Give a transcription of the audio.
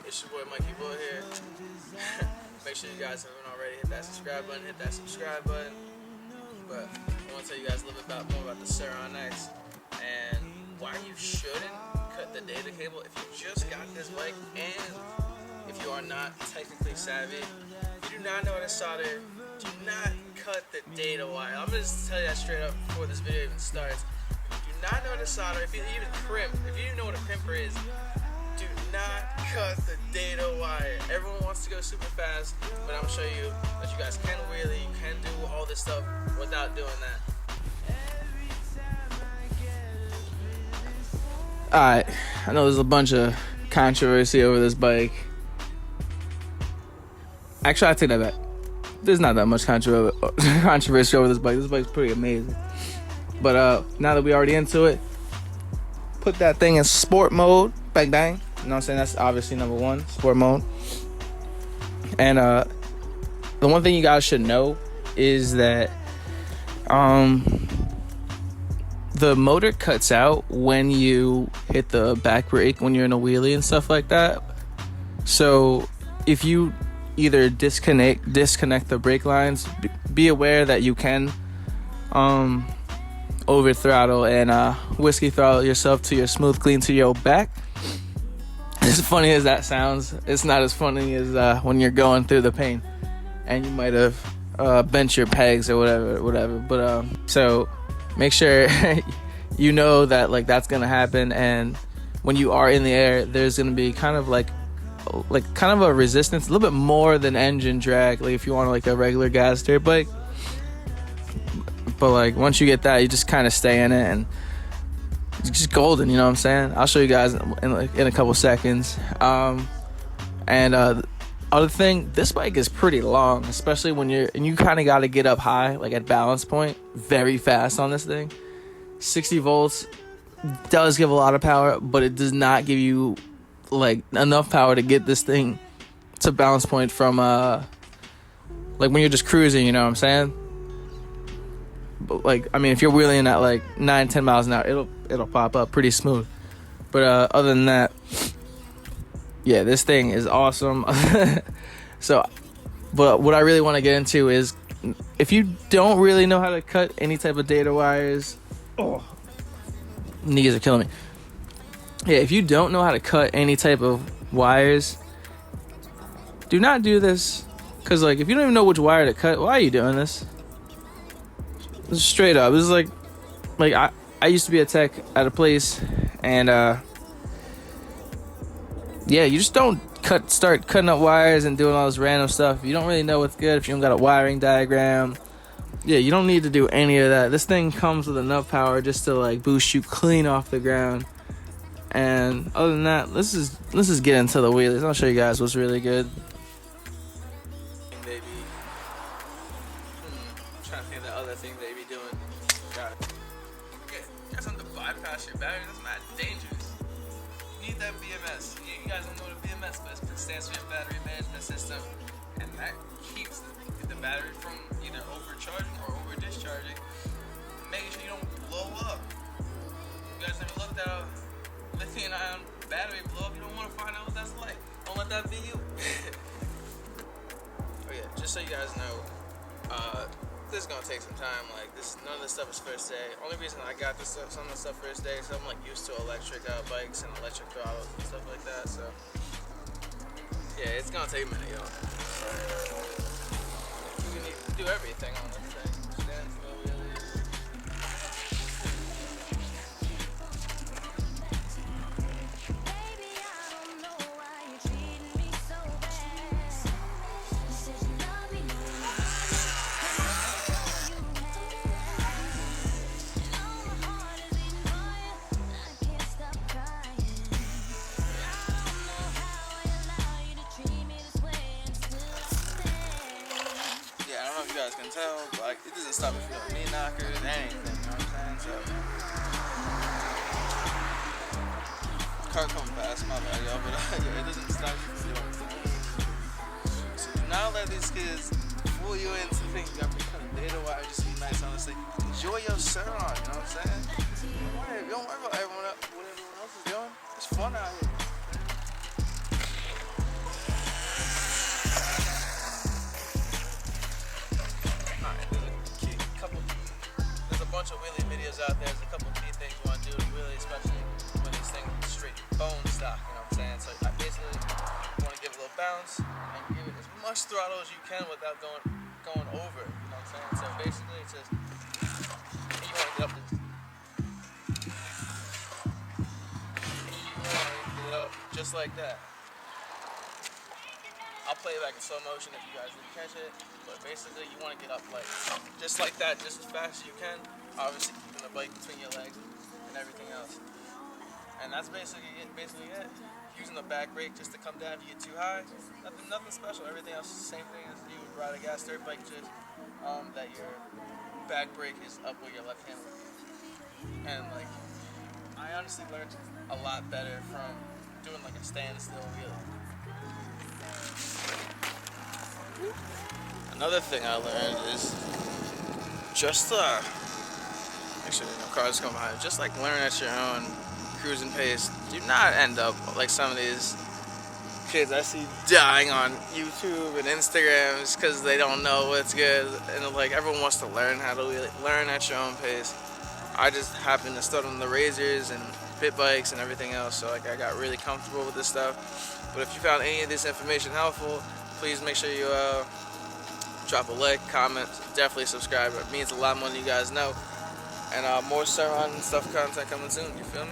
It's your boy Mikey Boy here. Make sure you guys haven't already hit that subscribe button, But I want to tell you guys a little bit more about the Surron X and why you shouldn't cut the data cable if you just got this bike, and if you are not technically savvy, you do not know how to solder, do not cut the data wire. I'm going to just tell you that straight up before this video even starts. If you do not know how to solder, if you even crimp, if you even know what a crimper is, do not cut the data wire. Everyone wants to go super fast, but I'm going to show you that you guys can wheelie, you can do all this stuff without doing that. Alright, I know there's a bunch of controversy over this bike. Actually, I take that back. There's not that much controversy over this bike. This bike's pretty amazing. But now that we're already into it, put that thing in sport mode. Bang, bang. You know what I'm saying? That's obviously number one, sport mode. And the one thing you guys should know is that the motor cuts out when you hit the back brake when you're in a wheelie and stuff like that. So if you either disconnect the brake lines, be aware that you can over throttle and whiskey throttle yourself to your smooth clean to your back. As funny as that sounds, it's not as funny as when you're going through the pain and you might have bent your pegs or whatever. But so make sure you know that that's gonna happen, and when you are in the air, there's gonna be kind of like kind of a resistance, a little bit more than engine drag, if you want a regular gas dirt bike. But once you get that, you just kind of stay in it and it's just golden, you know what I'm saying? I'll show you guys in a couple seconds. Other thing, this bike is pretty long, especially when you kind of got to get up high, at balance point, very fast on this thing. 60 volts does give a lot of power, but it does not give you enough power to get this thing to balance point from when you're just cruising, you know what I'm saying? But if you're wheeling at 9-10 miles an hour, it'll pop up pretty smooth. But other than that, yeah, this thing is awesome. But what I really want to get into is, if you don't really know how to cut any type of data wires, knees are killing me. Yeah, if you don't know how to cut any type of wires, do not do this. Because if you don't even know which wire to cut, why are you doing this? Straight up, this is I used to be a tech at a place, and yeah, you just don't start cutting up wires and doing all this random stuff. You don't really know what's good if you don't got a wiring diagram. Yeah, you don't need to do any of that. This thing comes with enough power just to boost you clean off the ground. And other than that, let's just get into the wheelies. I'll show you guys what's really good. Baby, I'm trying to think of the other thing they be doing. Got it. Okay, you guys have to bypass your battery. That's mad dangerous. You need that BMS. You guys don't know what a BMS is, but it stands for your battery management system, and that keeps the battery from either overcharging or over discharging, making sure you don't blow up. You guys ever looked at a lithium-ion battery blow up? You don't want to find out what that's like. Don't let that be you. Oh yeah, just so you guys know, this is gonna take some time. None of this stuff is first day. Only reason I got some of this stuff first day, so I'm used to electric bikes and electric throttles and stuff like that. So yeah, it's gonna take a minute, y'all. You need to do everything on this thing. Stand still, wheelie. You guys can tell, but it doesn't stop me from knee knockers, anything, you know what I'm saying? So, car coming past, my bad, y'all, but yeah, it doesn't stop you from doing things. So do not let these kids fool you into thinking you got to cut a data wire just to be nice, honestly. Enjoy your Surron, you know what I'm saying? Don't worry about what everyone else is doing. It's fun out here. much throttle as you can without going over. You know what I'm saying? So basically, it's just you want to get up to, just like that. I'll play it back in slow motion if you guys didn't catch it. But basically, you want to get up like just like that, just as fast as you can. Obviously, keeping the bike between your legs and everything else. And that's basically it. Using the back brake just to come down if you get too high. Nothing special. Everything else is the same thing as you would ride a gas dirt bike, just that your back brake is up with your left hand. And like, I honestly learned a lot better from doing like a standstill wheelie. Another thing I learned is just actually no cars come behind. Just like learn at your own cruising pace. Do not end up like some of these kids I see dying on YouTube and Instagrams because they don't know what's good, and like everyone wants to learn how to learn at your own pace. I just happened to start on the razors and pit bikes and everything else, so like I got really comfortable with this stuff. But if you found any of this information helpful, please make sure you drop a like, comment, definitely subscribe. It means a lot more than you guys know. And more Surron and stuff content coming soon, you feel me?